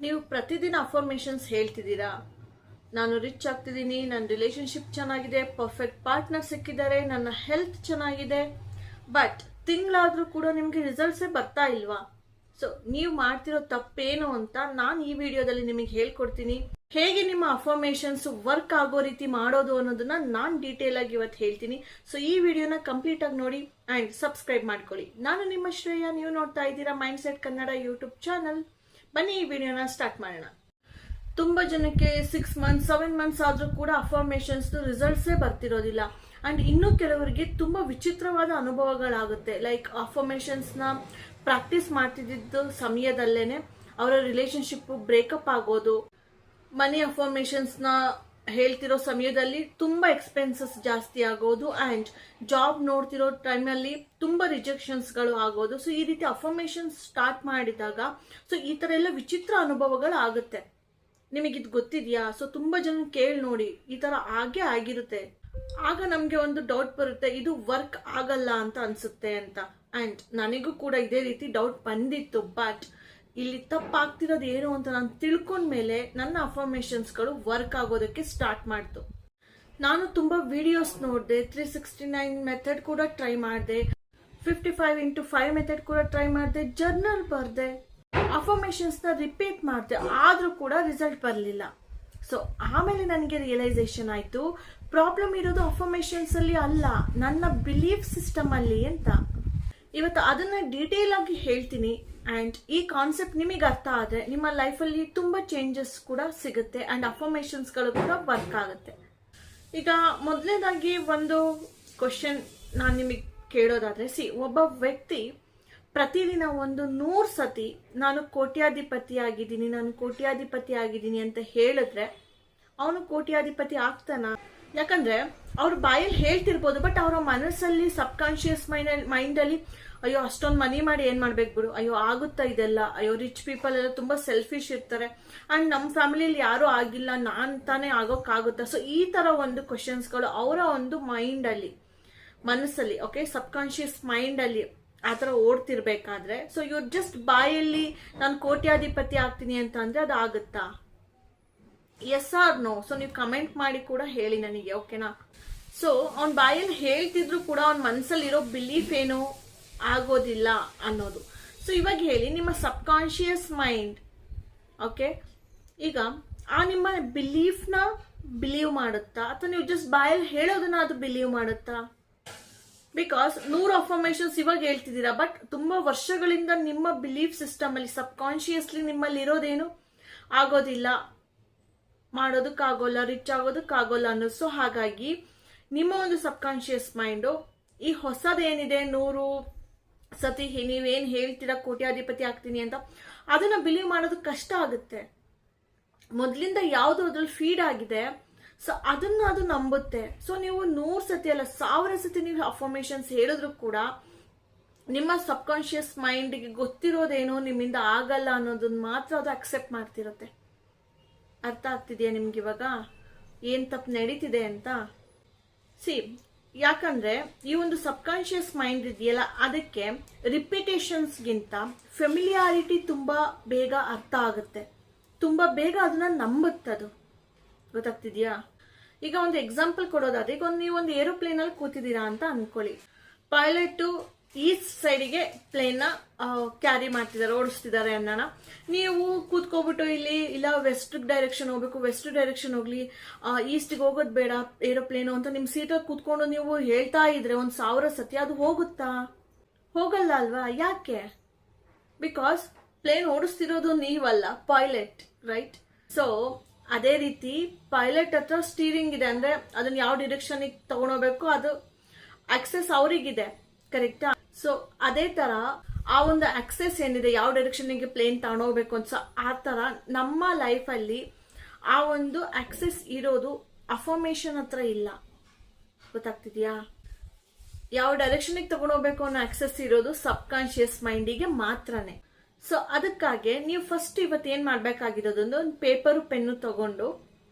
ನೀವು ಪ್ರತಿದಿನ ಅಫರ್ಮೇಷನ್ಸ್ ಹೇಳ್ತಿದ್ದೀರಾ. ನಾನು ರಿಚ್ ಆಗ್ತಿದ್ದೀನಿ, ನನ್ನ ರಿಲೇಶನ್ಶಿಪ್ ಚೆನ್ನಾಗಿದೆ, ಪರ್ಫೆಕ್ಟ್ ಪಾರ್ಟ್ನರ್ ಸಿಕ್ಕಿದ್ದಾರೆ, ನನ್ನ ಹೆಲ್ತ್ ಚೆನ್ನಾಗಿದೆ. ಬಟ್ ತಿಂಗಳಾದ್ರೂ ಕೂಡ ನಿಮಗೆ ರಿಸಲ್ಟ್ಸೇ ಬರ್ತಾ ಇಲ್ವಾ? ಸೊ ನೀವು ಮಾಡ್ತಿರೋ ತಪ್ಪೇನು ಅಂತ ನಾನು ಈ ವಿಡಿಯೋದಲ್ಲಿ ನಿಮಗೆ ಹೇಳ್ಕೊಡ್ತೀನಿ. ಹೇಗೆ ನಿಮ್ಮ ಅಫರ್ಮೇಷನ್ಸ್ ವರ್ಕ್ ಆಗೋ ರೀತಿ ಮಾಡೋದು ಅನ್ನೋದನ್ನ ನಾನು ಡೀಟೇಲ್ ಆಗಿ ಇವತ್ತು ಹೇಳ್ತೀನಿ. ಸೊ ಈ ವಿಡಿಯೋನ ಕಂಪ್ಲೀಟ್ ಆಗಿ ನೋಡಿ ಅಂಡ್ ಸಬ್ಸ್ಕ್ರೈಬ್ ಮಾಡ್ಕೊಳ್ಳಿ. ನಾನು ನಿಮ್ಮ ಶ್ರೇಯ, ನೀವು ನೋಡ್ತಾ ಇದ್ದೀರಾ mind set Kannada YouTube channel. ಬನ್ನಿ ಈ ವಿಡಿಯೋನ ಸ್ಟಾರ್ಟ್ ಮಾಡೋಣ. ತುಂಬಾ ಜನಕ್ಕೆ 6 ಮಂತ್ಸ್ 7 ಮಂತ್ಸ್ ಆದ್ರೂ ಕೂಡ ಅಫರ್ಮೇಷನ್ಸ್ ರಿಸಲ್ಟ್ಸೇ ಬರ್ತಿರೋದಿಲ್ಲ. ಅಂಡ್ ಇನ್ನು ಕೆಲವರಿಗೆ ತುಂಬಾ ವಿಚಿತ್ರವಾದ ಅನುಭವಗಳಾಗುತ್ತೆ. ಲೈಕ್ ಅಫರ್ಮೇಷನ್ಸ್ ನ ಪ್ರಾಕ್ಟೀಸ್ ಮಾಡ್ತಿದ್ದ ಸಮಯದಲ್ಲೇನೆ ಅವರ ರಿಲೇಶನ್ಶಿಪ್ ಬ್ರೇಕಪ್ ಆಗೋದು, ಮನಿ ಅಫರ್ಮೇಷನ್ಸ್ ನ ಹೇಳ್ತಿರೋ ಸಮಯದಲ್ಲಿ ತುಂಬಾ ಎಕ್ಸ್ಪೆನ್ಸಸ್ ಜಾಸ್ತಿ ಆಗೋದು, ಅಂಡ್ ಜಾಬ್ ನೋಡ್ತಿರೋ ಟೈಮಲ್ಲಿ ತುಂಬಾ ರಿಜೆಕ್ಷನ್ಸ್ ಗಳು ಆಗೋದು. ಸೊ ಈ ರೀತಿ ಅಫರ್ಮೇಷನ್ಸ್ ಸ್ಟಾರ್ಟ್ ಮಾಡಿದಾಗ ಸೊ ಈ ತರ ಎಲ್ಲ ವಿಚಿತ್ರ ಅನುಭವಗಳು ಆಗುತ್ತೆ. ನಿಮಗಿದ್ ಗೊತ್ತಿದ್ಯಾ? ಸೊ ತುಂಬಾ ಜನ ಕೇಳಿ ನೋಡಿ, ಈ ತರ ಆಗೇ ಆಗಿರುತ್ತೆ. ಆಗ ನಮ್ಗೆ ಒಂದು ಡೌಟ್ ಬರುತ್ತೆ, ಇದು ವರ್ಕ್ ಆಗಲ್ಲ ಅಂತ ಅನ್ಸುತ್ತೆ ಅಂತ. ಅಂಡ್ ನನಗೂ ಕೂಡ ಇದೇ ರೀತಿ ಡೌಟ್ ಬಂದಿತ್ತು. ಬಟ್ ಇಲ್ಲಿ ತಪ್ಪಾಗ್ತಿರೋದು ಏನು ಅಂತ ನಾನು ತಿಳ್ಕೊಂಡ್ಮೇಲೆ ನನ್ನ ಅಫರ್ಮೇಷನ್ಸ್ಗಳು ವರ್ಕ್ ಆಗೋದಕ್ಕೆ ಸ್ಟಾರ್ಟ್ ಮಾಡ್ತು. ನಾನು ತುಂಬಾ ವಿಡಿಯೋಸ್ ನೋಡಿದೆ, 369 ಮೆಥಡ್ ಕೂಡ ಟ್ರೈ ಮಾಡಿದೆ, 55x5 ಮೆಥಡ್ ಕೂಡ ಟ್ರೈ ಮಾಡಿದೆ, ಜರ್ನಲ್ ಬರ್ದೆ, ಅಫರ್ಮೇಷನ್ಸ್ ನ ರಿಪೀಟ್ ಮಾಡಿದೆ, ಆದ್ರೂ ಕೂಡ ರಿಸಲ್ಟ್ ಬರಲಿಲ್ಲ. ಸೊ ಆಮೇಲೆ ನನಗೆ ರಿಯಲೈಸೇಷನ್ ಆಯ್ತು, ಪ್ರಾಬ್ಲಮ್ ಇರೋದು ಅಫರ್ಮೇಷನ್ಸ್ ಅಲ್ಲಿ ಅಲ್ಲ, ನನ್ನ ಬಿಲೀಫ್ ಸಿಸ್ಟಮ್ ಅಲ್ಲಿ ಅಂತ. ಇವತ್ತು ಅದನ್ನ ಡೀಟೇಲ್ ಆಗಿ ಹೇಳ್ತೀನಿ. ಅಂಡ್ ಈ ಕಾನ್ಸೆಪ್ಟ್ ನಿಮಗೆ ಅರ್ಥ ಆದ್ರೆ ನಿಮ್ಮ ಲೈಫಲ್ಲಿ ತುಂಬಾ ಚೇಂಜಸ್ ಕೂಡ ಸಿಗುತ್ತೆ ಅಂಡ್ ಅಫರ್ಮೇಷನ್ಸ್ ಗಳು ಕೂಡ ವರ್ಕ್ ಆಗುತ್ತೆ. ಈಗ ಮೊದಲನೇದಾಗಿ ಒಂದು ಕ್ವಶನ್ ನಾನು ನಿಮಗೆ ಕೇಳೋದಾದ್ರೆ, ಒಬ್ಬ ವ್ಯಕ್ತಿ ಪ್ರತಿದಿನ ಒಂದು 100 ಸತಿ ನಾನು ಕೋಟ್ಯಾಧಿಪತಿ ಆಗಿದ್ದೀನಿ ಅಂತ ಹೇಳಿದ್ರೆ ಅವನು ಕೋಟ್ಯಾಧಿಪತಿ ಆಗ್ತಾನ? ಯಾಕಂದ್ರೆ ಅವ್ರ ಬಾಯಲ್ಲಿ ಹೇಳ್ತಿರ್ಬೋದು, ಬಟ್ ಅವರ ಮನಸ್ಸಲ್ಲಿ ಸಬ್ ಕಾನ್ಶಿಯಸ್ ಮೈಂಡ್ ಅಲ್ಲಿ ಅಯ್ಯೋ ಅಷ್ಟೊಂದು ಮನಿ ಮಾಡಿ ಏನ್ ಮಾಡ್ಬೇಕು ಬಿಡು, ಅಯ್ಯೋ ಆಗುತ್ತಾ ಇದೆಲ್ಲ, ಅಯ್ಯೋ ರಿಚ್ ಪೀಪಲ್ ಎಲ್ಲ ತುಂಬಾ ಸೆಲ್ಫಿಶ್ ಇರ್ತಾರೆ ಅಂಡ್ ನಮ್ಮ ಫ್ಯಾಮಿಲಿಯಲ್ಲಿ ಯಾರು ಆಗಿಲ್ಲ, ನಾನ್ ತಾನೇ ಆಗೋಕ್ಕಾಗುತ್ತಾ? ಸೊ ಈ ತರ ಒಂದು ಕ್ವಶನ್ಸ್ಗಳು ಅವರ ಒಂದು ಮೈಂಡ್ ಅಲ್ಲಿ, ಮನಸ್ಸಲ್ಲಿ, ಓಕೆ, ಸಬ್ ಕಾನ್ಶಿಯಸ್ ಮೈಂಡ್ ಅಲ್ಲಿ ಆತರ ಓಡ್ತಿರ್ಬೇಕಾದ್ರೆ ಸೊ ಇವ್ರು ಜಸ್ಟ್ ಬಾಯಲ್ಲಿ ನಾನು ಕೋಟ್ಯಾಧಿಪತಿ ಆಗ್ತೀನಿ ಅಂತ ಅಂದ್ರೆ ಅದು ಆಗುತ್ತಾ? Yes or no? ಸೊ ನೀವು ಕಮೆಂಟ್ ಮಾಡಿ ಕೂಡ ಹೇಳಿ ನನಗೆ, ಓಕೆನಾ? ಸೊ ಅವ್ನ ಬಾಯಲ್ಲಿ ಹೇಳ್ತಿದ್ರು ಕೂಡ ಅವ್ನ ಮನಸ್ಸಲ್ಲಿ ಇರೋ ಬಿಲೀಫ್ ಏನು ಆಗೋದಿಲ್ಲ ಅನ್ನೋದು. ಸೊ ಇವಾಗ ಹೇಳಿ, ನಿಮ್ಮ ಸಬ್ ಕಾನ್ಶಿಯಸ್ ಮೈಂಡ್, ಓಕೆ, ಈಗ ಆ ನಿಮ್ಮ ಬಿಲೀಫ್ ನ ಬಿಲೀವ್ ಮಾಡುತ್ತಾ ಅಥವಾ ನೀವು ಜಸ್ಟ್ ಬಾಯಲ್ಲಿ ಹೇಳೋದನ್ನ ಅದು ಬಿಲೀವ್ ಮಾಡುತ್ತಾ? ಬಿಕಾಸ್ 100 ಅಫರ್ಮೇಷನ್ಸ್ ಇವಾಗ ಹೇಳ್ತಿದ್ದೀರಾ, ಬಟ್ ತುಂಬಾ ವರ್ಷಗಳಿಂದ ನಿಮ್ಮ ಬಿಲೀಫ್ ಸಿಸ್ಟಮ್ ಅಲ್ಲಿ ಸಬ್ ಕಾನ್ಶಿಯಸ್ಲಿ ನಿಮ್ಮಲ್ಲಿ ಇರೋದೇನು ಆಗೋದಿಲ್ಲ, ಮಾಡೋದಕ್ಕಾಗೋಲ್ಲ, ರಿಚ್ ಆಗೋದಕ್ಕಾಗೋಲ್ಲ ಅನ್ನೋ. ಸೊ ಹಾಗಾಗಿ ನಿಮ್ಮ ಒಂದು ಸಬ್ ಕಾನ್ಶಿಯಸ್ ಮೈಂಡು ಈ ಹೊಸದೇನಿದೆ 100 ಸತಿ ನೀವೇನ್ ಹೇಳ್ತೀರಾ ಕೋಟ್ಯಾಧಿಪತಿ ಆಗ್ತೀನಿ ಅಂತ, ಅದನ್ನ ಬಿಲೀವ್ ಮಾಡೋದಕ್ಕೆ ಕಷ್ಟ ಆಗುತ್ತೆ. ಮೊದ್ಲಿಂದ ಯಾವ್ದು ಅದ್ರಲ್ಲಿ ಫೀಡ್ ಆಗಿದೆ ಸೊ ಅದನ್ನ ಅದು ನಂಬುತ್ತೆ. ಸೊ ನೀವು 100 ಸತಿ ಅಲ್ಲ 1000 ಸತಿ ನೀವು ಅಫರ್ಮೇಷನ್ಸ್ ಹೇಳಿದ್ರು ಕೂಡ ನಿಮ್ಮ ಸಬ್ ಕಾನ್ಶಿಯಸ್ ಮೈಂಡ್ಗೆ ಗೊತ್ತಿರೋದೇನೋ ನಿಮ್ಮಿಂದ ಆಗಲ್ಲ ಅನ್ನೋದನ್ನ ಮಾತ್ರ ಅದು ಅಕ್ಸೆಪ್ಟ್ ಮಾಡ್ತಿರುತ್ತೆ. ಅರ್ಥ ಆಗ್ತಿದೆಯಾ ನಿಮ್ಗೆ ಇವಾಗ ಏನ್ ತಪ್ಪು ನಡೀತಿದೆ ಅಂತ? ಯಾಕಂದ್ರೆ ಈ ಒಂದು ಸಬ್ ಕಾನ್ಶಿಯಸ್ ಮೈಂಡ್ ಇದೆಯಲ್ಲ, ಅದಕ್ಕೆ ರಿಪಿಟೇಷನ್ಸ್ಗಿಂತ ಫೆಮಿಲಿಯಾರಿಟಿ ತುಂಬಾ ಬೇಗ ಅರ್ಥ ಆಗುತ್ತೆ, ತುಂಬಾ ಬೇಗ ಅದನ್ನ ನಂಬುತ್ತದು. ಗೊತ್ತಾಗ್ತಿದ್ಯಾ? ಈಗ ಒಂದು ಎಕ್ಸಾಂಪಲ್ ಕೊಡೋದಾದ್ರೆ, ಈಗ ನೀವೊಂದು ಏರೋಪ್ಲೇನ್ ಅಲ್ಲಿ ಕೂತಿದ್ದೀರಾ ಅಂತ ಅನ್ಕೊಳ್ಳಿ. ಪೈಲಟ್ ಈಸ್ಟ್ ಸೈಡಿಗೆ ಪ್ಲೇನ್ ನ ಕ್ಯಾರಿ ಮಾಡ್ತಿದ್ದಾರೆ, ಓಡಿಸ್ತಿದ್ದಾರೆ ಅನ್ನೋಣ. ನೀವು ಕೂತ್ಕೋಬಿಟ್ಟು ಇಲ್ಲಿ ಇಲ್ಲ ವೆಸ್ಟ್ ಡೈರೆಕ್ಷನ್ ಹೋಗ್ಬೇಕು, ವೆಸ್ಟ್ ಡೈರೆಕ್ಷನ್ ಹೋಗ್ಲಿ, ಈಸ್ಟ್ಗೆ ಹೋಗೋದು ಬೇಡ ಏರೋಪ್ಲೇನು ಅಂತ ನಿಮ್ ಸೀಟಲ್ಲಿ ಕೂತ್ಕೊಂಡು ನೀವು ಹೇಳ್ತಾ ಇದ್ರೆ 1000 ಸತಿ ಅದು ಹೋಗುತ್ತಾ? ಹೋಗಲ್ಲ ಅಲ್ವಾ? ಯಾಕೆ? ಬಿಕಾಸ್ ಪ್ಲೇನ್ ಓಡಿಸ್ತಿರೋದು ನೀವಲ್ಲ, ಪೈಲಟ್, ರೈಟ್? ಸೊ ಅದೇ ರೀತಿ ಪೈಲಟ್ ಹತ್ರ ಸ್ಟೀರಿಂಗ್ ಇದೆ, ಅಂದ್ರೆ ಅದನ್ನ ಯಾವ ಡಿರೆಕ್ಷನ್ ತಗೊಂಡೋಗ್ಬೇಕು ಅದು ಆಕ್ಸೆಸ್ ಅವರಿಗಿದೆ, ಕರೆಕ್ಟಾ? ಸೊ ಅದೇ ತರ ಆ ಒಂದು ಆಕ್ಸೆಸ್ ಏನಿದೆ, ಯಾವ ಡೈರೆಕ್ಷನ್ ಗೆ ಪ್ಲೇನ್ ತಗೊಂಡೋಗ್ಬೇಕು ಅಂತ, ಆ ತರ ನಮ್ಮ ಲೈಫ್ ಅಲ್ಲಿ ಆ ಒಂದು ಆಕ್ಸೆಸ್ ಇರೋದು ಅಫರ್ಮೇಷನ್ ಹತ್ರ ಇಲ್ಲ. ಗೊತ್ತಾಗ್ತಿದ್ಯಾ? ಯಾವ ಡೈರೆಕ್ಷನ್ ತಗೊಂಡೋಗ್ಬೇಕು ಅನ್ನೋ ಆಕ್ಸೆಸ್ ಇರೋದು ಸಬ್ ಕಾನ್ಶಿಯಸ್ ಮೈಂಡಿಗೆ ಮಾತ್ರನೇ. ಸೊ ಅದಕ್ಕಾಗಿ ನೀವು ಫಸ್ಟ್ ಇವತ್ತು ಏನ್ ಮಾಡ್ಬೇಕಾಗಿರೋದು, ಒಂದು ಪೇಪರು ಪೆನ್ನು ತಗೊಂಡು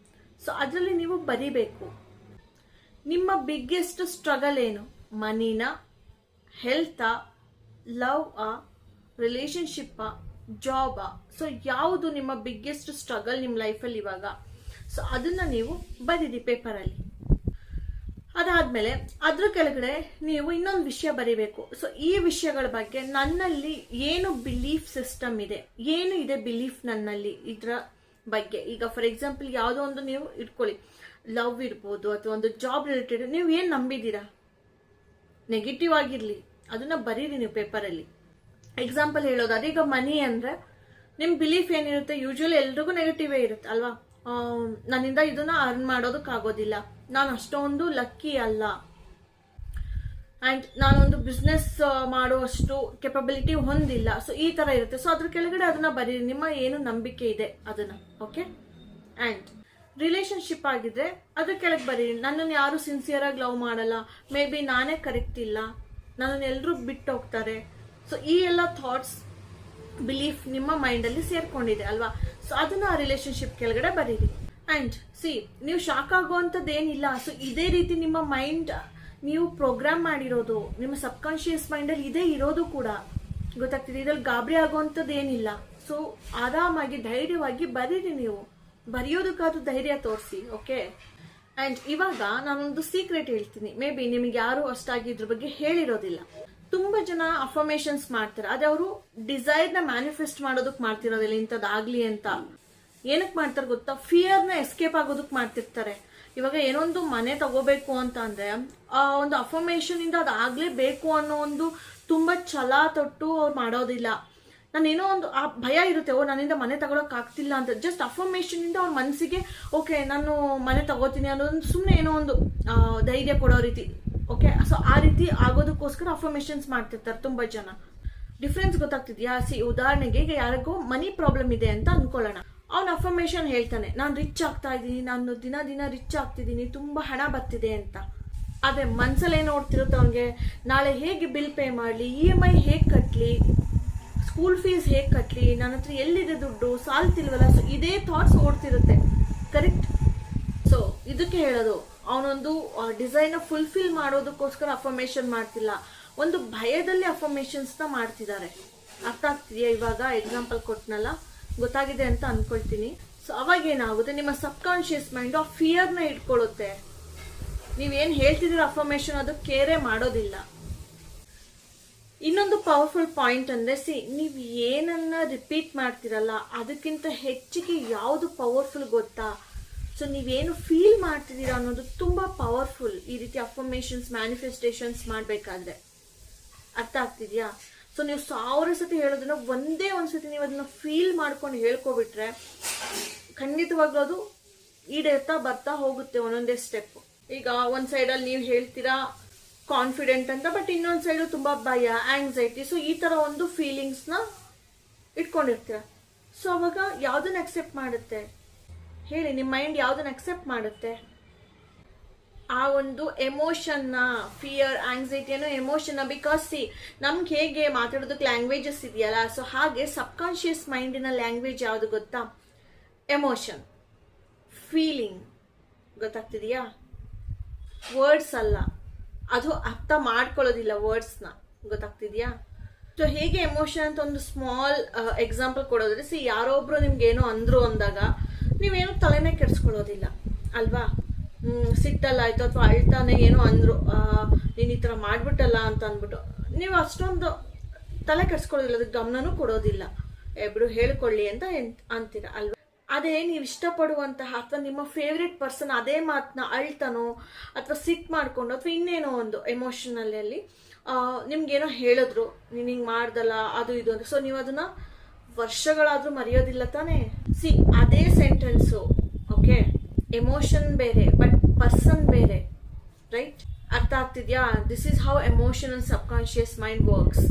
ಸೊ ಅದರಲ್ಲಿ ನೀವು ಬರಿಬೇಕು ನಿಮ್ಮ ಬಿಗ್ಗೆಸ್ಟ್ ಸ್ಟ್ರಗಲ್ ಏನು, ಮನಿನ, ಹೆಲ್ತಾ, ಲವ್, ರಿಲೇಶನ್ಶಿಪ್, ಜಾಬಾ? ಸೊ ಯಾವುದು ನಿಮ್ಮ ಬಿಗ್ಗೆಸ್ಟ್ ಸ್ಟ್ರಗಲ್ ನಿಮ್ಮ ಲೈಫಲ್ಲಿ ಇವಾಗ? ಸೊ ಅದನ್ನ ನೀವು ಬರೀರಿ ಪೇಪರಲ್ಲಿ. ಅದಾದ್ಮೇಲೆ ಅದ್ರ ಕೆಳಗಡೆ ನೀವು ಇನ್ನೊಂದು ವಿಷಯ ಬರೀಬೇಕು. ಸೊ ಈ ವಿಷಯಗಳ ಬಗ್ಗೆ ನನ್ನಲ್ಲಿ ಏನು ಬಿಲೀಫ್ ಸಿಸ್ಟಮ್ ಇದೆ, ಏನು ಇದೆ ಬಿಲೀಫ್ ನನ್ನಲ್ಲಿ ಇದ್ರ ಬಗ್ಗೆ. ಈಗ ಫಾರ್ ಎಕ್ಸಾಂಪಲ್ ಯಾವುದೋ ಒಂದು ನೀವು ಇಟ್ಕೊಳ್ಳಿ, ಲವ್ ಇರ್ಬೋದು ಅಥವಾ ಒಂದು ಜಾಬ್ ರಿಲೇಟೆಡ್, ನೀವು ಏನು ನಂಬಿದ್ದೀರಾ, ನೆಗೆಟಿವ್ ಆಗಿರ್ಲಿ ಅದನ್ನ ಬರೀರಿ ನೀವು ಪೇಪರಲ್ಲಿ. ಎಕ್ಸಾಂಪಲ್ ಹೇಳೋದಾದ್ರೆ ಈಗ ಮನಿ ಅಂದ್ರೆ ನಿಮ್ ಬಿಲೀಫ್ ಏನಿರುತ್ತೆ, ಯೂಶುವಲಿ ಎಲ್ರಿಗೂ ನೆಗೆಟಿವೇ ಇರುತ್ತೆ ಅಲ್ವಾ. ನನ್ನಿಂದ ಇದನ್ನ ಅರ್ನ್ ಮಾಡೋದಕ್ಕಾಗೋದಿಲ್ಲ, ನಾನು ಅಷ್ಟೊಂದು ಲಕ್ಕಿ ಅಲ್ಲ, ಅಂಡ್ ನಾನೊಂದು ಬಿಸ್ನೆಸ್ ಮಾಡುವಷ್ಟು ಕೆಪಬಿಲಿಟಿ ಹೊಂದಿಲ್ಲ. ಸೊ ಈ ತರ ಇರುತ್ತೆ. ಸೊ ಅದ್ರ ಕೆಳಗಡೆ ಅದನ್ನ ಬರೀರಿ, ನಿಮ್ಮ ಏನು ನಂಬಿಕೆ ಇದೆ ಅದನ್ನ. ಓಕೆ. ಅಂಡ್ ರಿಲೇಶನ್ಶಿಪ್ ಆಗಿದ್ರೆ ಅದ್ರ ಕೆಳಗೆ ಬರೀರಿ, ನನ್ನನ್ನು ಯಾರು ಸಿನ್ಸಿಯರ್ ಆಗಿ ಲವ್ ಮಾಡಲ್ಲ, ಮೇ ಬಿ ನಾನೇ ಕರೆಕ್ಟ್ ಇಲ್ಲ, ನನ್ನನ್ನು ಎಲ್ಲರೂ ಬಿಟ್ಟು ಹೋಗ್ತಾರೆ. ಸೊ ಈ ಎಲ್ಲ ಥಾಟ್ಸ್ ಬಿಲೀಫ್ ನಿಮ್ಮ ಮೈಂಡಲ್ಲಿ ಸೇರ್ಕೊಂಡಿದೆ ಅಲ್ವಾ. ಸೊ ಅದನ್ನ ರಿಲೇಶನ್ಶಿಪ್ ಕೆಳಗಡೆ ಬರೀರಿ. ಅಂಡ್ ನೀವು ಶಾಕ್ ಆಗುವಂಥದ್ದು ಏನಿಲ್ಲ. ಸೊ ಇದೇ ರೀತಿ ನಿಮ್ಮ ಮೈಂಡ್ ನೀವು ಪ್ರೋಗ್ರಾಮ್ ಮಾಡಿರೋದು, ನಿಮ್ಮ ಸಬ್ ಕಾನ್ಶಿಯಸ್ ಮೈಂಡಲ್ಲಿ ಇದೇ ಇರೋದು ಕೂಡ ಗೊತ್ತಾಗ್ತಿದೆ. ಇದ್ರಲ್ಲಿ ಗಾಬರಿ ಆಗುವಂಥದ್ದು ಏನಿಲ್ಲ. ಸೊ ಆರಾಮಾಗಿ ಧೈರ್ಯವಾಗಿ ಬರೀರಿ, ನೀವು ಬರೆಯೋದಕ್ಕಾದ್ರೂ ಧೈರ್ಯ ತೋರಿಸಿ. ಓಕೆ. ಅಂಡ್ ಇವಾಗ ನಾನೊಂದು ಸೀಕ್ರೆಟ್ ಹೇಳ್ತೀನಿ, ಮೇ ಬಿ ನಿಮಗೆ ಯಾರು ಅಷ್ಟಾಗಿ ಇದ್ರ ಬಗ್ಗೆ ಹೇಳಿರೋದಿಲ್ಲ. ತುಂಬಾ ಜನ ಅಫರ್ಮೇಶನ್ಸ್ ಮಾಡ್ತಾರೆ, ಅದೇ ಅವರು ಡಿಸೈರ್ ನ ಮ್ಯಾನಿಫೆಸ್ಟ್ ಮಾಡೋದಕ್ ಮಾಡ್ತಿರೋದಿಲ್ಲ, ಇಂಥದ್ದಾಗ್ಲಿ ಅಂತ. ಏನಕ್ಕೆ ಮಾಡ್ತಾರೆ ಗೊತ್ತಾ? ಫಿಯರ್ ನ ಎಸ್ಕೇಪ್ ಆಗೋದಕ್ ಮಾಡ್ತಿರ್ತಾರೆ. ಇವಾಗ ಏನೋ ಒಂದು ಮನೆ ತಗೋಬೇಕು ಅಂತ ಅಂದ್ರೆ ಆ ಒಂದು ಅಫರ್ಮೇಶನ್ ಇಂದ ಅದಾಗ್ಲೇಬೇಕು ಅನ್ನೋ ಒಂದು ತುಂಬಾ ಛಲ ತೊಟ್ಟು ಅವ್ರು ಮಾಡೋದಿಲ್ಲ. ನಾನೇನೋ ಒಂದು ಆ ಭಯ ಇರುತ್ತೆ, ನನ್ನಿಂದ ಮನೆ ತಗೊಳಕ್ ಆಗ್ತಿಲ್ಲ ಅಂತ. ಜಸ್ಟ್ ಅಫರ್ಮೇಶನ್ ಇಂದ ಅವ್ರ ಮನಸ್ಸಿಗೆ ಓಕೆ ನಾನು ಮನೆ ತಗೋತೀನಿ ಅನ್ನೋದೊಂದು ಸುಮ್ಮನೆ ಏನೋ ಒಂದು ಧೈರ್ಯ ಕೊಡೋ ರೀತಿ. ಓಕೆ. ಸೊ ಆ ರೀತಿ ಆಗೋದಕ್ಕೋಸ್ಕರ ಅಫರ್ಮೇಶನ್ಸ್ ಮಾಡ್ತಿರ್ತಾರೆ ತುಂಬಾ ಜನ. ಡಿಫ್ರೆನ್ಸ್ ಗೊತ್ತಾಗ್ತಿದ್ಯಾ? ಉದಾಹರಣೆಗೆ ಈಗ ಯಾರಿಗೋ ಮನಿ ಪ್ರಾಬ್ಲಮ್ ಇದೆ ಅಂತ ಅನ್ಕೊಳ್ಳೋಣ. ಅವ್ನ ಅಫರ್ಮೇಶನ್ ಹೇಳ್ತಾನೆ, ನಾನು ರಿಚ್ ಆಗ್ತಾ ಇದ್ದೀನಿ, ನಾನು ದಿನ ದಿನ ರಿಚ್ ಆಗ್ತಿದ್ದೀನಿ, ತುಂಬಾ ಹಣ ಬರ್ತಿದೆ ಅಂತ. ಅದೇ ಮನ್ಸಲ್ಲಿ ಏನ್ ನೋಡ್ತಿರುತ್ತೆ ಅವ್ನಿಗೆ, ನಾಳೆ ಹೇಗೆ ಬಿಲ್ ಪೇ ಮಾಡ್ಲಿ, EMI ಹೇಗ್ ಕಟ್ಲಿ, ಸ್ಕೂಲ್ ಫೀಸ್ ಹೇಗ್ ಕಟ್ಲಿ, ನನ್ನ ಹತ್ರ ಎಲ್ಲಿದೆ ದುಡ್ಡು, ಸಾಲ್ತಿಲ್ವಲ್ಲ. ಸೊ ಇದೇ ಥಾಟ್ಸ್ ಓಡ್ತಿರುತ್ತೆ. ಕರೆಕ್ಟ್. ಸೊ ಇದಕ್ಕೆ ಹೇಳೋದು, ಅವನೊಂದು ಡಿಸೈನ್ ಫುಲ್ಫಿಲ್ ಮಾಡೋದಕ್ಕೋಸ್ಕರ ಅಫರ್ಮೇಶನ್ ಮಾಡ್ತಿಲ್ಲ, ಒಂದು ಭಯದಲ್ಲಿ ಅಫರ್ಮೇಶನ್ಸ್ ನ ಮಾಡ್ತಿದ್ದಾರೆ. ಅರ್ಥ ಆಗ್ತಿದೆಯಾ? ಇವಾಗ ಎಕ್ಸಾಂಪಲ್ ಕೊಟ್ನಲ್ಲ, ಗೊತ್ತಾಗಿದೆ ಅಂತ ಅನ್ಕೊಳ್ತೀನಿ. ಸೊ ಅವಾಗ ಏನಾಗುತ್ತೆ, ನಿಮ್ಮ ಸಬ್ ಕಾನ್ಶಿಯಸ್ ಮೈಂಡ್ ಆ ಫಿಯರ್ ನ ಇಟ್ಕೊಳ್ಳುತ್ತೆ. ನೀವೇನ್ ಹೇಳ್ತಿದ್ದೀರ ಅಫರ್ಮೇಶನ್ ಅದು ಕೇರೆ ಮಾಡೋದಿಲ್ಲ. ಇನ್ನೊಂದು ಪವರ್ಫುಲ್ ಪಾಯಿಂಟ್ ಅಂದ್ರೆ ನೀವು ಏನನ್ನ ರಿಪೀಟ್ ಮಾಡ್ತಿರಲ್ಲ ಅದಕ್ಕಿಂತ ಹೆಚ್ಚಿಗೆ ಯಾವುದು ಪವರ್ಫುಲ್ ಗೊತ್ತಾ? ಸೊ ನೀವೇನು ಫೀಲ್ ಮಾಡ್ತಿದ್ದೀರಾ ಅನ್ನೋದು ತುಂಬಾ ಪವರ್ಫುಲ್. ಈ ರೀತಿ ಅಫರ್ಮೇಶನ್ಸ್ ಮ್ಯಾನಿಫೆಸ್ಟೇಷನ್ಸ್ ಮಾಡ್ಬೇಕಾದ್ರೆ. ಅರ್ಥ ಆಗ್ತಿದ್ಯಾ? ಸೊ ನೀವು 1000 ಸತಿ ಹೇಳೋದನ್ನ ಒಂದೇ ಒಂದ್ಸತಿ ನೀವು ಅದನ್ನ ಫೀಲ್ ಮಾಡ್ಕೊಂಡು ಹೇಳ್ಕೊಬಿಟ್ರೆ ಖಂಡಿತವಾಗ್ಲೂ ಅದು ಈಡೇರ್ತಾ ಬರ್ತಾ ಹೋಗುತ್ತೆ ಒಂದೊಂದೇ ಸ್ಟೆಪ್. ಈಗ ಒಂದ್ ಸೈಡಲ್ಲಿ ನೀವು ಹೇಳ್ತೀರಾ ಕಾನ್ಫಿಡೆಂಟ್ ಅಂತ, ಬಟ್ ಇನ್ನೊಂದ್ ಸೈಡ್ ತುಂಬಾ ಭಯ, ಆಂಗ್ಸೈಟಿ. ಸೊ ಈ ತರ ಒಂದು ಫೀಲಿಂಗ್ಸ್ ನ ಇಟ್ಕೊಂಡಿರ್ತೀರ. ಸೊ ಅವಾಗ ಯಾವ್ದನ್ನ ಅಕ್ಸೆಪ್ಟ್ ಮಾಡುತ್ತೆ ಹೇಳಿ? ನಿಮ್ಮ ಮೈಂಡ್ ಯಾವ್ದನ್ನ ಅಕ್ಸೆಪ್ಟ್ ಮಾಡುತ್ತೆ? ಆ ಒಂದು ಎಮೋಷನ್ನ, ಫಿಯರ್, ಆಂಗ್ಸೈಟಿ ಅನ್ನೋ ಎಮೋಷನ್ನ. ಬಿಕಾಸ್ ನಮ್ಗೆ ಹೇಗೆ ಮಾತಾಡೋದಕ್ಕೆ ಲ್ಯಾಂಗ್ವೇಜಸ್ ಇದೆಯಲ್ಲ, ಸೊ ಹಾಗೆ ಸಬ್ ಕಾನ್ಶಿಯಸ್ ಮೈಂಡಿನ ಲ್ಯಾಂಗ್ವೇಜ್ ಯಾವುದು ಗೊತ್ತಾ? Emotion, feeling. ಗೊತ್ತಾಗ್ತಿದೆಯಾ? ವರ್ಡ್ಸ್ ಅಲ್ಲ, ಅದು ಅರ್ಥ ಮಾಡ್ಕೊಳ್ಳೋದಿಲ್ಲ ವರ್ಡ್ಸ್ನ. ಗೊತ್ತಾಗ್ತಿದ್ಯಾ? ಸೊ ಹೇಗೆ ಎಮೋಷನ್ ಅಂತ ಒಂದು ಸ್ಮಾಲ್ ಎಕ್ಸಾಂಪಲ್ ಕೊಡೋದ್ರೆ, ಯಾರೋ ಒಬ್ರು ನಿಮ್ಗೆ ಏನೋ ಅಂದ್ರು ಅಂದಾಗ ನೀವೇನು ತಲೆನೇ ಕೆಡ್ಸ್ಕೊಳ್ಳೋದಿಲ್ಲ ಅಲ್ವಾ. ಸಿಟ್ಟಲ್ಲಾಯ್ತು ಅಥವಾ ಅಳ್ತಾನೆ ಏನೋ ಅಂದ್ರು, ನೀನ್ ಈ ತರ ಮಾಡ್ಬಿಟ್ಟಲ್ಲ ಅಂತ ಅಂದ್ಬಿಟ್ಟು ನೀವು ಅಷ್ಟೊಂದು ತಲೆ ಕೆಡ್ಸ್ಕೊಳ್ಳೋದಿಲ್ಲ, ಅದಕ್ಕೆ ಗಮನನೂ ಕೊಡೋದಿಲ್ಲ. ಎಬ್ರು ಹೇಳ್ಕೊಳ್ಳಿ ಅಂತ ಅಂತೀರ ಅಲ್ವಾ. ಅದೇ ನೀವು ಇಷ್ಟಪಡುವಂತಹ ಅಥವಾ ನಿಮ್ಮ ಫೇವ್ರೆಟ್ ಪರ್ಸನ್ ಅದೇ ಮಾತನ್ನ ಅಳ್ತಾನೋ ಅಥವಾ ಸಿಟ್ ಮಾಡ್ಕೊಂಡು ಅಥವಾ ಇನ್ನೇನೋ ಒಂದು ಎಮೋಷನಲ್ಲಿ ನಿಮ್ಗೇನೋ ಹೇಳಿದ್ರು, ನೀನ್ ಹಿಂಗ್ ಮಾಡ್ದಲ್ಲ ಅದು ಇದು ಅಂತ. ಸೊ ನೀವು ಅದನ್ನ ವರ್ಷಗಳಾದ್ರೂ ಮರೆಯೋದಿಲ್ಲ ತಾನೇ. ಅದೇ ಸೆಂಟೆನ್ಸು. ಓಕೆ. ಎಮೋಷನ್ ಬೇರೆ ಬಟ್ ಪರ್ಸನ್ ಬೇರೆ. ರೈಟ್? ಅರ್ಥ ಆಗ್ತಿದ್ಯಾ? This is how emotion and sub conscious mind works.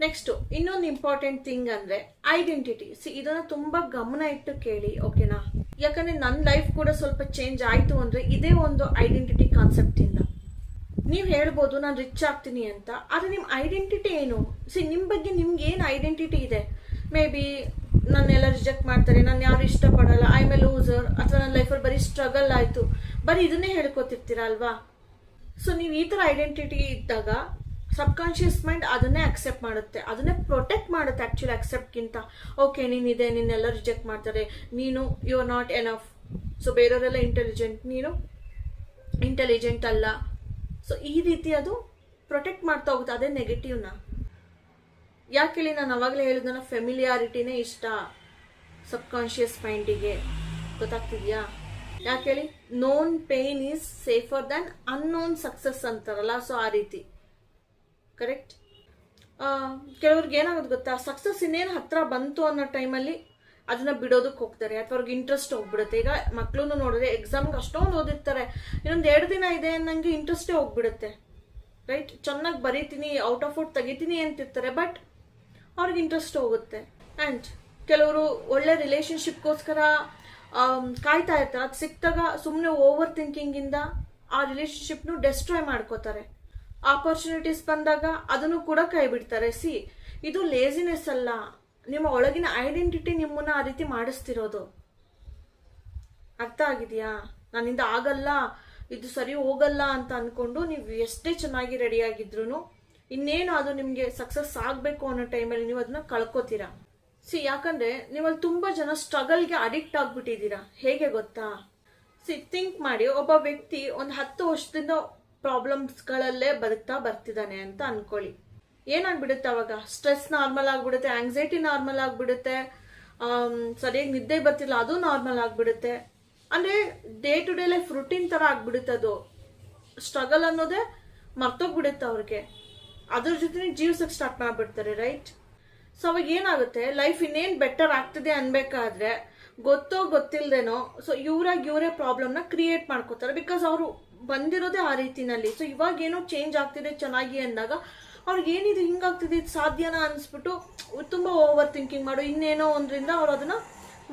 Next ಇನ್ನೊಂದು ಇಂಪಾರ್ಟೆಂಟ್ ಥಿಂಗ್ ಅಂದ್ರೆ ಐಡೆಂಟಿಟಿ. ಇದನ್ನ ತುಂಬಾ ಗಮನ ಇಟ್ಟು ಕೇಳಿ, ಓಕೆನಾ? ಯಾಕಂದ್ರೆ ನನ್ನ ಲೈಫ್ ಕೂಡ ಸ್ವಲ್ಪ ಚೇಂಜ್ ಆಯ್ತು ಅಂದ್ರೆ ಇದೇ ಒಂದು ಐಡೆಂಟಿಟಿ ಕಾನ್ಸೆಪ್ಟ್ ಇಂದ. ನೀವ್ ಹೇಳ್ಬೋದು ನಾನು ರಿಚ್ ಆಗ್ತೀನಿ ಅಂತ, ಆದ್ರೆ ನಿಮ್ ಐಡೆಂಟಿಟಿ ಏನು? ನಿಮ್ ಬಗ್ಗೆ ನಿಮ್ಗೆ ಏನ್ ಐಡೆಂಟಿಟಿ ಇದೆ? ಮೇ ಬಿ ನನ್ನೆಲ್ಲ ರಿಜೆಕ್ಟ್ ಮಾಡ್ತಾರೆ, ನಾನು ಯಾರು ಇಷ್ಟಪಡಲ್ಲ, ಐ ಎಮ್ ಎ ಲೂಸರ್, ಅಥವಾ ನನ್ನ ಲೈಫಲ್ಲಿ ಬರೀ ಸ್ಟ್ರಗಲ್ ಆಯ್ತು, ಬರೀ ಇದನ್ನೇ ಹೇಳ್ಕೊತಿರ್ತೀರಾ ಅಲ್ವಾ. ಸೊ ನೀವು ಈ ತರ ಐಡೆಂಟಿಟಿ ಇದ್ದಾಗ ಸಬ್ಕಾನ್ಷಿಯಸ್ ಮೈಂಡ್ ಅದನ್ನೇ ಅಕ್ಸೆಪ್ಟ್ ಮಾಡುತ್ತೆ, ಅದನ್ನೇ ಪ್ರೊಟೆಕ್ಟ್ ಮಾಡುತ್ತೆ ಆ್ಯಕ್ಚುಲಿ ಅಕ್ಸೆಪ್ಟ್ಗಿಂತ. ಓಕೆ ನೀನಿದೆ, ನೀನೆಲ್ಲ ರಿಜೆಕ್ಟ್ ಮಾಡ್ತಾರೆ, ನೀನು you are not enough, so ಬೇರೆಯವರೆಲ್ಲ ಇಂಟೆಲಿಜೆಂಟ್, ನೀನು ಇಂಟೆಲಿಜೆಂಟ್ ಅಲ್ಲ. ಸೊ ಈ ರೀತಿ ಅದು ಪ್ರೊಟೆಕ್ಟ್ ಮಾಡ್ತಾ ಹೋಗುತ್ತೆ, ಅದೇ ನೆಗೆಟಿವ್ನ. ಯಾಕೆ ಹೇಳಿ, ನಾನು ಅವಾಗಲೇ ಹೇಳಿದ್ನ ಫೆಮಿಲಿಯಾರಿಟಿನೇ ಇಷ್ಟ ಸಬ್ಕಾನ್ಷಿಯಸ್ ಮೈಂಡಿಗೆ, ಗೊತ್ತಾಗ್ತಿದ್ಯಾ? ಯಾಕೆ ಹೇಳಿ, known pain is safer than unknown success ಅಂತಾರಲ್ಲ, ಸೊ ಆ ರೀತಿ ಕರೆಕ್ಟ್. ಕೆಲವ್ರಿಗೆ ಏನಾಗೋದು ಗೊತ್ತಾ, ಸಕ್ಸಸ್ ಇನ್ನೇನು ಹತ್ರ ಬಂತು ಅನ್ನೋ ಟೈಮಲ್ಲಿ ಅದನ್ನ ಬಿಡೋದಕ್ಕೆ ಹೋಗ್ತಾರೆ, ಅಥವಾ ಅವ್ರಿಗೆ ಇಂಟ್ರೆಸ್ಟ್ ಹೋಗ್ಬಿಡುತ್ತೆ. ಈಗ ಮಕ್ಕಳು ನೋಡಿದ್ರೆ ಎಕ್ಸಾಮ್ಗೆ ಅಷ್ಟೊಂದು ಓದಿರ್ತಾರೆ, ಇನ್ನೊಂದು 2 ದಿನ ಇದೆ ನನಗೆ ಇಂಟ್ರೆಸ್ಟೇ ಹೋಗ್ಬಿಡುತ್ತೆ, ರೈಟ್? ಚೆನ್ನಾಗಿ ಬರೀತೀನಿ, ಔಟ್ ಆಫ್ ಔಟ್ ತೆಗಿತೀನಿ ಅಂತಿರ್ತಾರೆ, ಬಟ್ ಅವ್ರಿಗೆ ಇಂಟ್ರೆಸ್ಟ್ ಹೋಗುತ್ತೆ. ಆ್ಯಂಡ್ ಕೆಲವರು ಒಳ್ಳೆ ರಿಲೇಶನ್ಶಿಪ್ಗೋಸ್ಕರ ಕಾಯ್ತಾ ಇರ್ತಾರೆ, ಅದು ಸಿಕ್ತಾಗ ಸುಮ್ಮನೆ ಓವರ್ ಥಿಂಕಿಂಗಿಂದ ಆ ರಿಲೇಶನ್ಶಿಪ್ನು ಡೆಸ್ಟ್ರಾಯ್ ಮಾಡ್ಕೋತಾರೆ. ಆಪರ್ಚುನಿಟೀಸ್ ಬಂದಾಗ ಅದನ್ನು ಕೂಡ ಕೈ ಬಿಡ್ತಾರೆ. ಇದು ಲೇಸಿನೆಸ್ ಅಲ್ಲ, ನಿಮ್ಮ ಒಳಗಿನ ಐಡೆಂಟಿಟಿ ನಿಮ್ಮನ್ನ ಆ ರೀತಿ ಮಾಡಿಸ್ತಿರೋದು. ಅರ್ಥ ಆಗಿದೆಯಾ? ನನ್ನಿಂದ ಆಗಲ್ಲ, ಇದು ಸರಿ ಹೋಗಲ್ಲ ಅಂತ ಅನ್ಕೊಂಡು ನೀವು ಎಷ್ಟೇ ಚೆನ್ನಾಗಿ ರೆಡಿ ಆಗಿದ್ರು ಇನ್ನೇನು ಅದು ನಿಮಗೆ ಸಕ್ಸಸ್ ಆಗಬೇಕು ಅನ್ನೋ ಟೈಮಲ್ಲಿ ನೀವು ಅದನ್ನ ಕಳ್ಕೊತೀರಾ. ಯಾಕಂದ್ರೆ ನೀವಲ್ಲಿ ತುಂಬಾ ಜನ ಸ್ಟ್ರಗಲ್ಗೆ ಅಡಿಕ್ಟ್ ಆಗ್ಬಿಟ್ಟಿದ್ದೀರಾ. ಹೇಗೆ ಗೊತ್ತಾ? ಥಿಂಕ್ ಮಾಡಿ, ಒಬ್ಬ ವ್ಯಕ್ತಿ ಒಂದು 10 ವರ್ಷದಿಂದ ಪ್ರಾಬ್ಲಮ್ಸ್ಗಳಲ್ಲೇ ಬದುಕ್ತಾ ಬರ್ತಿದ್ದಾನೆ ಅಂತ ಅನ್ಕೊಳ್ಳಿ. ಏನಾಗ್ಬಿಡುತ್ತೆ ಅವಾಗ? ಸ್ಟ್ರೆಸ್ ನಾರ್ಮಲ್ ಆಗ್ಬಿಡುತ್ತೆ, ಆಂಗ್ಸೈಟಿ ನಾರ್ಮಲ್ ಆಗ್ಬಿಡುತ್ತೆ, ಸರಿಯಾಗಿ ನಿದ್ದೆ ಬರ್ತಿಲ್ಲ ಅದು ನಾರ್ಮಲ್ ಆಗ್ಬಿಡುತ್ತೆ. ಅಂದ್ರೆ day to day life routine ತರ ಆಗ್ಬಿಡುತ್ತೆ. ಅದು ಸ್ಟ್ರಗಲ್ ಅನ್ನೋದೇ ಮರ್ತೋಗ್ಬಿಡುತ್ತೆ ಅವ್ರಿಗೆ. ಅದ್ರ ಜೊತೆ ಜೀವಿಸಕ್ಕೆ ಸ್ಟಾರ್ಟ್ ಮಾಡ್ಬಿಡ್ತಾರೆ, ರೈಟ್? ಸೊ ಅವಾಗ ಏನಾಗುತ್ತೆ, ಲೈಫ್ ಇನ್ನೇನು ಬೆಟರ್ ಆಗ್ತಿದೆ ಅನ್ಬೇಕಾದ್ರೆ ಗೊತ್ತೋ ಗೊತ್ತಿಲ್ದೇನೋ ಸೊ ಇವರೇ ಪ್ರಾಬ್ಲಮ್ನ ಕ್ರಿಯೇಟ್ ಮಾಡ್ಕೋತಾರೆ. ಬಿಕಾಸ್ ಅವರು ಬಂದಿರೋದೇ ಆ ರೀತಿನಲ್ಲಿ. ಸೊ ಇವಾಗ ಏನೋ ಚೇಂಜ್ ಆಗ್ತಿದೆ ಚೆನ್ನಾಗಿ ಅಂದಾಗ ಅವ್ರಿಗೆ ಏನಿದೆ ಹಿಂಗಾಗ್ತಿದೆ, ಇದು ಸಾಧ್ಯನಾ ಅನ್ಸ್ಬಿಟ್ಟು ತುಂಬ ಓವರ್ ಥಿಂಕಿಂಗ್ ಮಾಡು ಇನ್ನೇನೋ ಒಂದ್ರಿಂದ ಅವ್ರು ಅದನ್ನ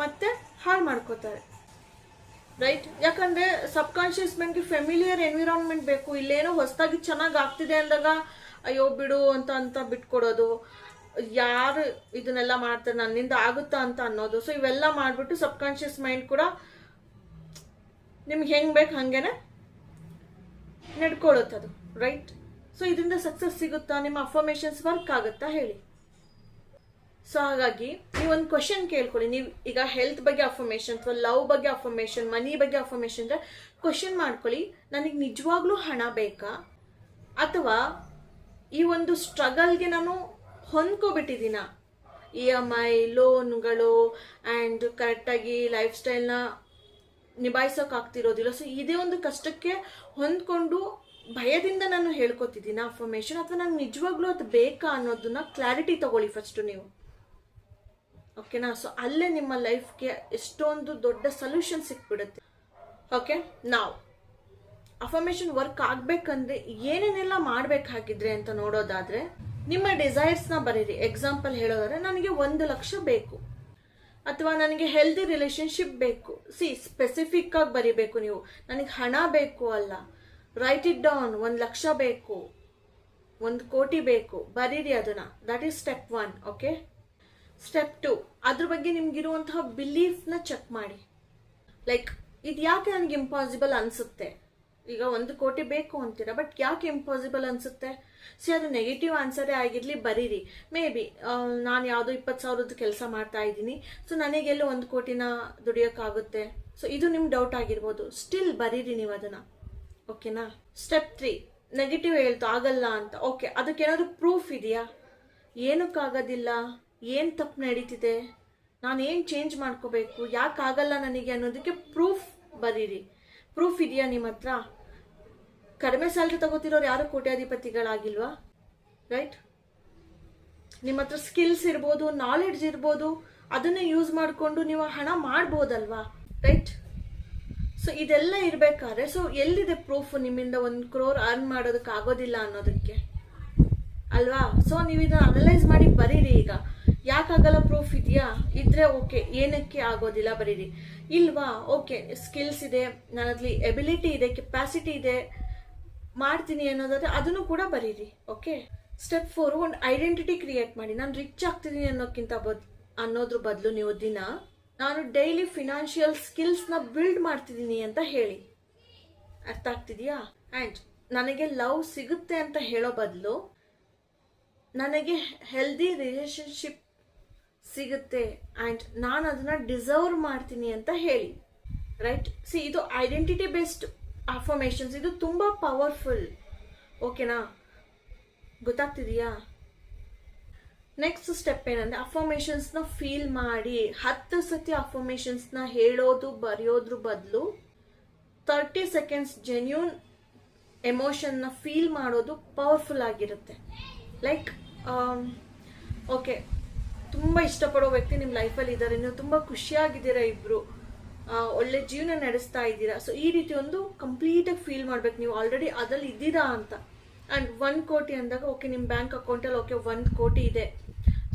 ಮತ್ತೆ ಹಾಳು ಮಾಡ್ಕೋತಾರೆ, ರೈಟ್? ಯಾಕಂದ್ರೆ ಸಬ್ಕಾನ್ಷಿಯಸ್ ಮೈಂಡ್ಗೆ ಫೆಮಿಲಿಯರ್ ಎನ್ವಿರಾನ್ಮೆಂಟ್ ಬೇಕು. ಇಲ್ಲೇನೋ ಹೊಸದಾಗಿ ಚೆನ್ನಾಗಿ ಆಗ್ತಿದೆ ಅಂದಾಗ ಅಯ್ಯೋ ಬಿಡು ಅಂತ ಬಿಟ್ಕೊಡೋದು, ಯಾರು ಇದನ್ನೆಲ್ಲ ಮಾಡ್ತಾರೆ ನನ್ನಿಂದ ಆಗುತ್ತಾ ಅಂತ ಅನ್ನೋದು. ಸೊ ಇವೆಲ್ಲ ಮಾಡ್ಬಿಟ್ಟು ಸಬ್ಕಾನ್ಷಿಯಸ್ ಮೈಂಡ್ ಕೂಡ ನಿಮ್ಗೆ ಹೆಂಗ್ ಬೇಕು ಹಂಗೇನೆ ನಡ್ಕೊಳ್ಳುತ್ತದು, ರೈಟ್? ಸೊ ಇದರಿಂದ ಸಕ್ಸಸ್ ಸಿಗುತ್ತಾ? ನಿಮ್ಮ ಅಫರ್ಮೇಷನ್ಸ್ ವರ್ಕ್ ಆಗುತ್ತಾ ಹೇಳಿ? ಸೊ ಹಾಗಾಗಿ ನೀವೊಂದು ಕ್ವಶನ್ ಕೇಳ್ಕೊಳ್ಳಿ. ನೀವು ಈಗ ಹೆಲ್ತ್ ಬಗ್ಗೆ ಅಫರ್ಮೇಷನ್ ಅಥವಾ ಲವ್ ಬಗ್ಗೆ ಅಫರ್ಮೇಷನ್, ಮನಿ ಬಗ್ಗೆ ಅಫರ್ಮೇಷನ್ ಅಂದ್ರೆ ಕ್ವಶನ್ ಮಾಡ್ಕೊಳ್ಳಿ, ನನಗೆ ನಿಜವಾಗ್ಲೂ ಹಣ ಬೇಕಾ, ಅಥವಾ ಈ ಒಂದು ಸ್ಟ್ರಗಲ್ಗೆ ನಾನು ಹೊಂದ್ಕೊಬಿಟ್ಟಿದ್ದೀನ, EMI ಲೋನ್ಗಳು ಆ್ಯಂಡ್ ಕರೆಕ್ಟಾಗಿ ಲೈಫ್ ಸ್ಟೈಲ್ನ ನಿಭಾಯಿಸೋಕ್ಕಾಗ್ತಿರೋದಿಲ್ಲ. ಸೊ ಇದೇ ಒಂದು ಕಷ್ಟಕ್ಕೆ ಹೊಂದ್ಕೊಂಡು ಭಯದಿಂದ ನಾನು ಹೇಳ್ಕೊತಿದ್ದೀನ ಅಫರ್ಮೇಷನ್, ಅಥವಾ ನಂಗೆ ನಿಜವಾಗ್ಲೂ ಅದು ಬೇಕಾ ಅನ್ನೋದನ್ನ ಕ್ಲಾರಿಟಿ ತಗೊಳ್ಳಿ ಫಸ್ಟು ನೀವು, ಓಕೆನಾ? ಸೊ ಅಲ್ಲೇ ನಿಮ್ಮ ಲೈಫ್ಗೆ ಎಷ್ಟೊಂದು ದೊಡ್ಡ ಸೊಲ್ಯೂಷನ್ ಸಿಕ್ಬಿಡುತ್ತೆ. ಓಕೆ, ನಾವು ಅಫರ್ಮೇಷನ್ ವರ್ಕ್ ಆಗ್ಬೇಕಂದ್ರೆ ಏನೇನೆಲ್ಲ ಮಾಡ್ಬೇಕಾಗಿದ್ರೆ ಅಂತ ನೋಡೋದಾದ್ರೆ, ನಿಮ್ಮ ಡಿಸೈರ್ಸ್ನ ಬರೀರಿ. ಎಕ್ಸಾಂಪಲ್ ಹೇಳೋದಾದ್ರೆ, ನನಗೆ 1 ಲಕ್ಷ ಬೇಕು, ಅಥವಾ ನನಗೆ ಹೆಲ್ದಿ ರಿಲೇಶನ್ಶಿಪ್ ಬೇಕು. ಸ್ಪೆಸಿಫಿಕ್ ಆಗಿ ಬರಿಬೇಕು ನೀವು. ನನಗೆ ಹಣ ಬೇಕು ಅಲ್ಲ, ರೈಟ್ ಇಟ್ ಡೌನ್. 1 ಲಕ್ಷ ಬೇಕು, 1 ಕೋಟಿ ಬೇಕು, ಬರೀರಿ ಅದನ್ನ. That is step 1. Okay, step 2, ಅದ್ರ ಬಗ್ಗೆ ನಿಮ್ಗಿರುವಂತಹ ಬಿಲೀಫ್ನ ಚೆಕ್ ಮಾಡಿ. ಲೈಕ್ ಇದು ಯಾಕೆ ನನಗೆ ಇಂಪಾಸಿಬಲ್ ಅನ್ಸುತ್ತೆ? ಈಗ 1 ಕೋಟಿ ಬೇಕು ಅಂತೀರಾ, ಬಟ್ ಯಾಕೆ ಇಂಪಾಸಿಬಲ್ ಅನ್ಸುತ್ತೆ? ಅದು ನೆಗೆಟಿವ್ ಆನ್ಸರೇ ಆಗಿರ್ಲಿ, ಬರೀರಿ. ಮೇ ಬಿ ನಾನು ಯಾವುದೋ 20,000 ಕೆಲಸ ಮಾಡ್ತಾ ಇದ್ದೀನಿ, ಸೊ ನನಗೆಲ್ಲ 1 ಕೋಟಿನ ದುಡಿಯೋಕ್ಕಾಗುತ್ತೆ. ಸೊ ಇದು ನಿಮ್ಗೆ ಡೌಟ್ ಆಗಿರ್ಬೋದು, ಸ್ಟಿಲ್ ಬರೀರಿ ನೀವು ಅದನ್ನ, ಓಕೆನಾ? ಸ್ಟೆಪ್ 3, ನೆಗೆಟಿವ್ ಹೇಳ್ತು ಆಗಲ್ಲ ಅಂತ. ಓಕೆ, ಅದಕ್ಕೇನಾದ್ರು ಪ್ರೂಫ್ ಇದೆಯಾ? ಏನಕ್ಕಾಗೋದಿಲ್ಲ, ಏನು ತಪ್ಪು ನಡೀತಿದೆ, ನಾನು ಏನು ಚೇಂಜ್ ಮಾಡ್ಕೋಬೇಕು, ಯಾಕಾಗಲ್ಲ ನನಗೆ ಅನ್ನೋದಕ್ಕೆ ಪ್ರೂಫ್ ಬರೀರಿ. ಪ್ರೂಫ್ ಇದೆಯಾ ನಿಮ್ಮ ಹತ್ರ? ಕಡಿಮೆ ಸ್ಯಾಲ್ರಿ ತಗೋತಿರೋರು ಯಾರು ಕೋಟ್ಯಾಧಿಪತಿಗಳಾಗಿಲ್ವಾ, ರೈಟ್? ನಿಮ್ಮ ಹತ್ರ ಸ್ಕಿಲ್ಸ್ ಇರ್ಬೋದು, ನಾಲೆಡ್ಜ್ ಇರ್ಬೋದು, ಅದನ್ನೇ ಯೂಸ್ ಮಾಡಿಕೊಂಡು ನೀವು ಹಣ ಮಾಡ್ಬೋದಲ್ವಾ, ರೈಟ್? ಸೊ ಇದೆಲ್ಲ ಇರಬೇಕಾದ್ರೆ ಸೊ ಎಲ್ಲಿದೆ ಪ್ರೂಫ್ ನಿಮ್ಮಿಂದ 1 crore ಅರ್ನ್ ಮಾಡೋದಕ್ಕೆ ಆಗೋದಿಲ್ಲ ಅನ್ನೋದಕ್ಕೆ, ಅಲ್ವಾ? ಸೊ ನೀವು ಇದನ್ನ ಅನಲೈಸ್ ಮಾಡಿ ಬರೀರಿ. ಈಗ ಯಾಕಾಗಲ್ಲ ಪ್ರೂಫ್ ಇದೆಯಾ? ಇದ್ರೆ ಓಕೆ, ಏನಕ್ಕೆ ಆಗೋದಿಲ್ಲ ಬರೀರಿ. ಇಲ್ವಾ? ಓಕೆ, ಸ್ಕಿಲ್ಸ್ ಇದೆ, ನನ್ನಲ್ಲಿ ಎಬಿಲಿಟಿ ಇದೆ, ಕೆಪಾಸಿಟಿ ಇದೆ, ಮಾಡ್ತೀನಿ ಅನ್ನೋದಾದ್ರೆ ಅದನ್ನು ಕೂಡ ಬರೀರಿ. ಓಕೆ, ಸ್ಟೆಪ್ 4, ಒಂದು ಐಡೆಂಟಿಟಿ ಕ್ರಿಯೇಟ್ ಮಾಡಿ. ನಾನು ರಿಚ್ ಆಗ್ತಿದ್ದೀನಿ ಅನ್ನೋದ್ರ ಬದಲು ನೀವು ದಿನ ನಾನು ಡೈಲಿ ಫಿನಾನ್ಷಿಯಲ್ ಸ್ಕಿಲ್ಸ್ನ ಬಿಲ್ಡ್ ಮಾಡ್ತಿದ್ದೀನಿ ಅಂತ ಹೇಳಿ. ಅರ್ಥ ಆಗ್ತಿದೆಯಾ? ಆ್ಯಂಡ್ ನನಗೆ ಲವ್ ಸಿಗುತ್ತೆ ಅಂತ ಹೇಳೋ ಬದಲು ನನಗೆ ಹೆಲ್ದಿ ರಿಲೇಶನ್ಶಿಪ್ ಸಿಗುತ್ತೆ ಆ್ಯಂಡ್ ನಾನು ಅದನ್ನು ಡಿಸರ್ವ್ ಮಾಡ್ತೀನಿ ಅಂತ ಹೇಳಿ. ರೈಟ್, ಇದು ಐಡೆಂಟಿಟಿ ಬೇಸ್ಡ್ ಅಫರ್ಮೇಷನ್ಸ್, ಇದು ತುಂಬ ಪವರ್ಫುಲ್. ಓಕೆನಾ, ಗೊತ್ತಾಗ್ತಿದೆಯಾ? ನೆಕ್ಸ್ಟ್ ಸ್ಟೆಪ್ ಏನಂದ್ರೆ ಅಫರ್ಮೇಷನ್ಸ್ನ ಫೀಲ್ ಮಾಡಿ. 10 ಸತಿ ಅಫರ್ಮೇಷನ್ಸ್ನ ಹೇಳೋದು ಬರೆಯೋದ್ರ ಬದಲು 30 ಸೆಕೆಂಡ್ಸ್ ಜೆನ್ಯೂನ್ ಎಮೋಷನ್ನ ಫೀಲ್ ಮಾಡೋದು ಪವರ್ಫುಲ್ ಆಗಿರುತ್ತೆ. ಲೈಕ್ ಓಕೆ, ತುಂಬ ಇಷ್ಟಪಡೋ ವ್ಯಕ್ತಿ ನಿಮ್ಮ ಲೈಫಲ್ಲಿ ಇದ್ದಾರೆ, ನೀವು ತುಂಬ ಖುಷಿಯಾಗಿದ್ದೀರಾ, ಇಬ್ಬರು ಒಳ್ಳೆ ಜೀವನ ನಡೆಸ್ತಾ ಇದ್ದೀರಾ. ಸೊ ಈ ರೀತಿ ಒಂದು ಕಂಪ್ಲೀಟಾಗಿ ಫೀಲ್ ಮಾಡ್ಬೇಕು ನೀವು ಆಲ್ರೆಡಿ ಅದ್ರಲ್ಲಿ ಇದ್ದೀರಾ ಅಂತ. ಆ್ಯಂಡ್ 1 ಕೋಟಿ ಅಂದಾಗ ಓಕೆ, ನಿಮ್ಮ ಬ್ಯಾಂಕ್ ಅಕೌಂಟಲ್ಲಿ ಓಕೆ 1 ಕೋಟಿ ಇದೆ,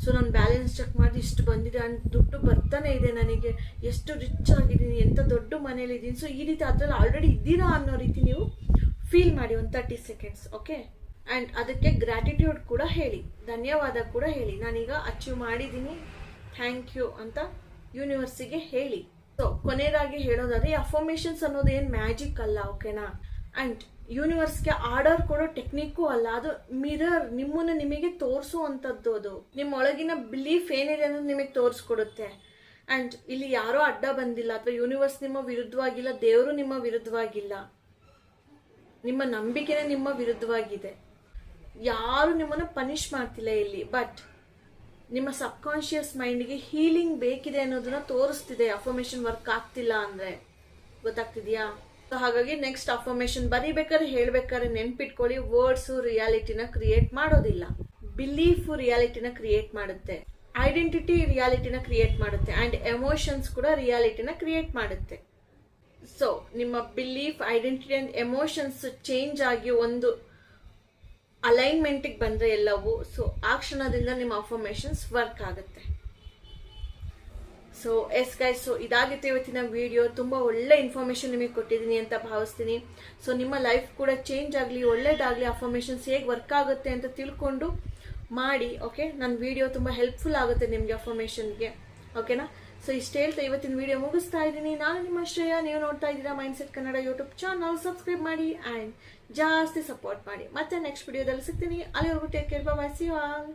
ಸೊ ನಾನು ಬ್ಯಾಲೆನ್ಸ್ ಚೆಕ್ ಮಾಡಿ ಇಷ್ಟು ಬಂದಿದೆ ಆ್ಯಂಡ್ ದುಡ್ಡು ಬರ್ತಾನೆ ಇದೆ, ನನಗೆ ಎಷ್ಟು ರಿಚ್ ಆಗಿದ್ದೀನಿ, ಎಂಥ ದೊಡ್ಡ ಮನೇಲಿ ಇದ್ದೀನಿ. ಸೊ ಈ ರೀತಿ ಅದ್ರಲ್ಲಿ ಆಲ್ರೆಡಿ ಇದ್ದೀರಾ ಅನ್ನೋ ರೀತಿ ನೀವು ಫೀಲ್ ಮಾಡಿ ಒಂದು 30 ಸೆಕೆಂಡ್ಸ್. ಓಕೆ, ಆ್ಯಂಡ್ ಅದಕ್ಕೆ ಗ್ರ್ಯಾಟಿಟ್ಯೂಡ್ ಕೂಡ ಹೇಳಿ, ಧನ್ಯವಾದ ಕೂಡ ಹೇಳಿ. ನಾನೀಗ ಅಚೀವ್ ಮಾಡಿದ್ದೀನಿ, ಥ್ಯಾಂಕ್ ಯು ಅಂತ ಯೂನಿವರ್ಸಿಗೆ ಹೇಳಿ. ಸೊ ಕೊನೆಯದಾಗಿ ಹೇಳೋದಾದ್ರೆ ಅಫರ್ಮೇಷನ್ಸ್ ಅನ್ನೋದು ಏನು ಮ್ಯಾಜಿಕ್ ಅಲ್ಲ. ಓಕೆನಾ, ಆ್ಯಂಡ್ ಯೂನಿವರ್ಸ್ಗೆ ಆರ್ಡರ್ ಕೊಡೋ ಟೆಕ್ನಿಕ್ಕು ಅಲ್ಲ, ಅದು ಮಿರರ್, ನಿಮ್ಮನ್ನು ನಿಮಗೆ ತೋರಿಸುವಂಥದ್ದು. ಅದು ನಿಮ್ಮ ಒಳಗಿನ ಬಿಲೀಫ್ ಏನಿದೆ ಅನ್ನೋದು ನಿಮಗೆ ತೋರಿಸ್ಕೊಡುತ್ತೆ. ಆ್ಯಂಡ್ ಇಲ್ಲಿ ಯಾರೋ ಅಡ್ಡ ಬಂದಿಲ್ಲ, ಅಥವಾ ಯೂನಿವರ್ಸ್ ನಿಮ್ಮ ವಿರುದ್ಧವಾಗಿಲ್ಲ, ದೇವರು ನಿಮ್ಮ ವಿರುದ್ಧವಾಗಿಲ್ಲ, ನಿಮ್ಮ ನಂಬಿಕೆನೇ ನಿಮ್ಮ ವಿರುದ್ಧವಾಗಿದೆ. ಯಾರು ನಿಮ್ಮನ್ನು ಪನಿಷ್ ಮಾಡ್ತಿಲ್ಲ ಇಲ್ಲಿ, ಬಟ್ ನಿಮ್ಮ ಸಬ್ಕಾನ್ಷಿಯಸ್ ಮೈಂಡ್ಗೆ ಹೀಲಿಂಗ್ ಬೇಕಿದೆ ಅನ್ನೋದನ್ನ ತೋರಿಸ್ತಿದೆ. ಅಫರ್ಮೇಷನ್ ವರ್ಕ್ ಆಗ್ತಿಲ್ಲ ಅಂದ್ರೆ, ಗೊತ್ತಾಗ್ತಿದ್ಯಾ? ಹಾಗಾಗಿ ನೆಕ್ಸ್ಟ್ ಅಫರ್ಮೇಷನ್ ಬರೀಬೇಕಾದ್ರೆ ಹೇಳ್ಬೇಕಾದ್ರೆ ನೆನ್ಪಿಟ್ಕೊಳ್ಳಿ, ವರ್ಡ್ಸು ರಿಯಾಲಿಟಿನ ಕ್ರಿಯೇಟ್ ಮಾಡೋದಿಲ್ಲ, ಬಿಲೀಫ್ ರಿಯಾಲಿಟಿನ ಕ್ರಿಯೇಟ್ ಮಾಡುತ್ತೆ, ಐಡೆಂಟಿಟಿ ರಿಯಾಲಿಟಿನ ಕ್ರಿಯೇಟ್ ಮಾಡುತ್ತೆ, ಆ್ಯಂಡ್ ಎಮೋಷನ್ಸ್ ಕೂಡ ರಿಯಾಲಿಟಿನ ಕ್ರಿಯೇಟ್ ಮಾಡುತ್ತೆ. ಸೊ ನಿಮ್ಮ belief, identity and emotions change ಆಗಿ ಒಂದು ಅಲೈನ್ಮೆಂಟಿಗೆ ಬಂದರೆ ಎಲ್ಲವೂ, ಸೊ ಆ ಕ್ಷಣದಿಂದ ನಿಮ್ಮ ಅಫರ್ಮೇಷನ್ಸ್ ವರ್ಕ್ ಆಗುತ್ತೆ. ಸೊ ಎಸ್ ಗೈಸ್, ಸೊ ಇದಾಗಿತ್ತು ಇವತ್ತಿನ ವಿಡಿಯೋ. ತುಂಬ ಒಳ್ಳೆ ಇನ್ಫಾರ್ಮೇಷನ್ ನಿಮಗೆ ಕೊಟ್ಟಿದ್ದೀನಿ ಅಂತ ಭಾವಿಸ್ತೀನಿ. ಸೊ ನಿಮ್ಮ ಲೈಫ್ ಕೂಡ ಚೇಂಜ್ ಆಗಲಿ, ಒಳ್ಳೇದಾಗಲಿ, ಅಫರ್ಮೇಷನ್ಸ್ ಹೇಗೆ ವರ್ಕ್ ಆಗುತ್ತೆ ಅಂತ ತಿಳ್ಕೊಂಡು ಮಾಡಿ. ಓಕೆ, ನನ್ನ ವಿಡಿಯೋ ತುಂಬ ಹೆಲ್ಪ್ಫುಲ್ ಆಗುತ್ತೆ ನಿಮಗೆ ಅಫರ್ಮೇಷನ್ಗೆ. ಓಕೆನಾ? ಸೊ ಇಷ್ಟು ಹೇಳ್ತಾ ಇವತ್ತಿನ ವಿಡಿಯೋ ಮುಗಿಸ್ತಾ ಇದ್ದೀನಿ. ನಾನು ನಿಮ್ಮ ಶ್ರೇಯ, ನೀವು ನೋಡ್ತಾ ಇದ್ದೀರಾ mindset Kannada YouTube channel. Subscribe ಮಾಡಿ ಆ್ಯಂಡ್ ಜಾಸ್ತಿ ಸಪೋರ್ಟ್ ಮಾಡಿ. ಮತ್ತೆ ನೆಕ್ಸ್ಟ್ ವಿಡಿಯೋದಲ್ಲಿ ಸಿಗ್ತೀನಿ. ಅಲ್ಲಿವರೆಗೂ take care, bye, see you all.